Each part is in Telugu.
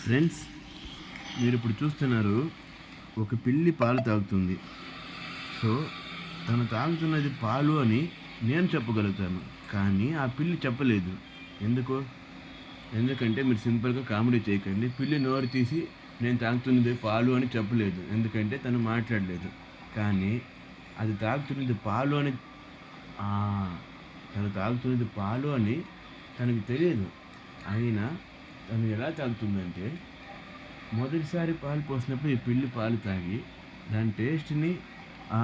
ఫ్రెండ్స్, మీరు ఇప్పుడు చూస్తున్నారు, ఒక పిల్లి పాలు తాగుతుంది. సో తను తాగుతున్నది పాలు అని నేను చెప్పగలుగుతాను, కానీ ఆ పిల్లి చెప్పలేదు. ఎందుకు? ఎందుకంటే మీరు సింపుల్గా కామెడీ చేయకండి. పిల్లి నోరు తీసి నేను తాగుతున్నది పాలు అని చెప్పలేదు, ఎందుకంటే తను మాట్లాడలేదు. కానీ అది తాగుతున్నది పాలు అని ఆ, తను తాగుతున్నది పాలు అని తనకు తెలియదు. అయినా తను ఎలా తాగుతుందంటే, మొదటిసారి పాలు పోసినప్పుడు ఈ పిల్లి పాలు తాగి దాని టేస్ట్ని, ఆ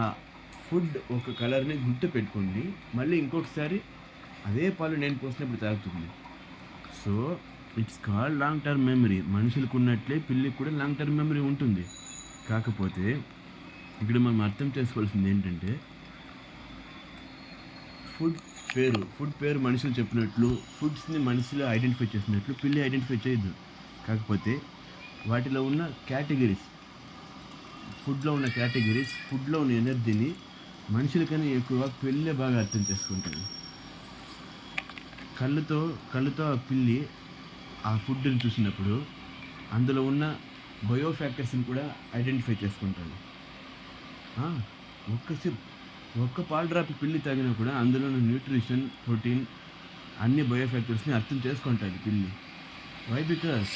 ఫుడ్ ఒక కలర్ని గుర్తు పెట్టుకుంది. మళ్ళీ ఇంకొకసారి అదే పాలు నేను పోసినప్పుడు తాగుతుంది. So it's called long term memory. మనుషులకు ఉన్నట్లే పిల్లికి కూడా లాంగ్ టర్మ్ మెమరీ ఉంటుంది. కాకపోతే ఇక్కడ మనం అర్థం చేసుకోవాల్సింది ఏంటంటే, ఫుడ్ పేరు మనుషులు చెప్పినట్లు, ఫుడ్స్ని మనుషులు ఐడెంటిఫై చేసినట్లు పిల్లి ఐడెంటిఫై చేయదు. కాకపోతే వాటిలో ఉన్న కేటగిరీస్, ఫుడ్లో ఉన్న ఎనర్జీని మనుషులకన్నా ఎక్కువ పిల్లే బాగా అర్థం చేసుకుంటుంది. కళ్ళుతో ఆ పిల్లి ఆ ఫుడ్ని చూసినప్పుడు అందులో ఉన్న బయో ఫ్యాక్టర్స్ని కూడా ఐడెంటిఫై చేసుకుంటుంది. ఒక్క పాలు డ్రాప్ పిల్లి తాగినా కూడా అందులో ఉన్న న్యూట్రిషన్, ప్రోటీన్, అన్ని బయో ఫ్యాక్టర్స్ని అర్థం చేసుకుంటుంది పిల్లి. వై? బికాస్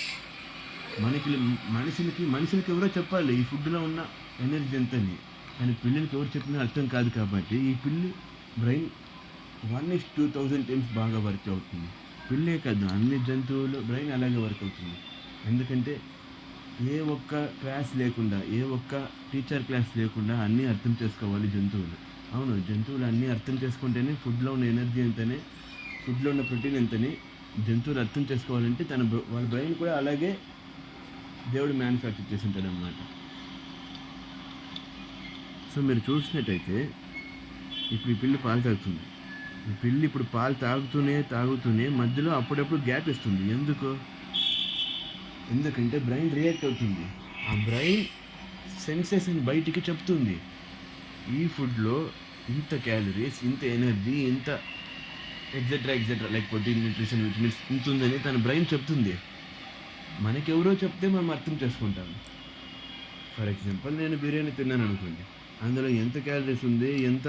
మనుషులకి ఎవరో చెప్పాలి ఈ ఫుడ్లో ఉన్న ఎనర్జీ ఎంతని, కానీ పిల్లికి ఎవరు చెప్పినా అర్థం కాదు. కాబట్టి ఈ పిల్లి బ్రెయిన్ 1:2000 టైమ్స్ బాగా వర్క్ అవుతుంది. పిల్లే కాదు, అన్ని జంతువులు బ్రెయిన్ అలాగే వర్క్ అవుతుంది. ఎందుకంటే ఏ ఒక్క క్లాస్ లేకుండా, ఏ ఒక్క టీచర్ క్లాస్ లేకుండా అన్నీ అర్థం చేసుకోవాలి జంతువులు. అవును, జంతువులు అన్నీ అర్థం చేసుకుంటేనే ఫుడ్లో ఉన్న ఎనర్జీ ఎంతనే, ఫుడ్లో ఉన్న ప్రోటీన్ ఎంతని జంతువులు అర్థం చేసుకోవాలంటే వాళ్ళ బ్రెయిన్ కూడా అలాగే దేవుడు మ్యానుఫ్యాక్చర్ చేసి ఉంటాడు అన్నమాట. సో మీరు చూసినట్టయితే ఇప్పుడు ఈ పిల్లి పాలు తాగుతుంది. ఈ పిల్లి ఇప్పుడు పాలు తాగుతూనే మధ్యలో అప్పుడప్పుడు గ్యాప్ ఇస్తుంది. ఎందుకంటే బ్రెయిన్ రియాక్ట్ అవుతుంది. ఆ బ్రెయిన్ సెన్సేషన్ బయటికి చెప్తుంది, ఈ ఫుడ్లో ఇంత క్యాలరీస్, ఇంత ఎనర్జీ, ఇంత ఎగ్జెట్రా లైక్ ప్రోటీన్, న్యూట్రిషన్, విటమిన్స్ ఇంత ఉందని తన బ్రెయిన్ చెప్తుంది. మనకెవరో చెప్తే మనం అర్థం చేసుకుంటాం. ఫర్ ఎగ్జాంపుల్, నేను బిర్యానీ తిన్నాను అనుకోండి, అందులో ఎంత క్యాలరీస్ ఉంది, ఎంత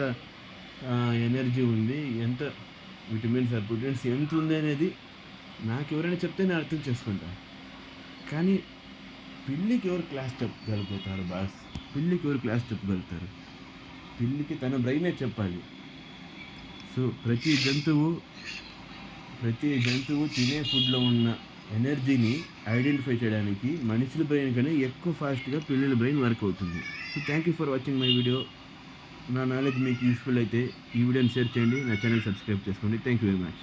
ఎనర్జీ ఉంది, ఎంత విటమిన్స్ ఆర్ ప్రోటీన్స్ ఎంత ఉంది అనేది నాకు ఎవరైనా చెప్తే నేను అర్థం చేసుకుంటాను. కానీ పిల్లికి ఎవరు క్లాస్ చెప్పగలుగుతారు బాస్? పిల్లికి ఎవరు క్లాస్ చెప్పగలుగుతారు? పిల్లికి తన బ్రెయినే చెప్పాలి. సో ప్రతి జంతువు తినే ఫుడ్లో ఉన్న ఎనర్జీని ఐడెంటిఫై చేయడానికి మనుషుల బ్రెయిన్ కన్నా ఎక్కువ ఫాస్ట్గా పిల్లల బ్రెయిన్ వర్క్ అవుతుంది. So thank you for watching my video. నా నాలెడ్జ్ మీకు యూస్ఫుల్ అయితే ఈ వీడియోని షేర్ చేయండి, నా ఛానల్ సబ్స్క్రైబ్ చేసుకోండి. Thank you very much.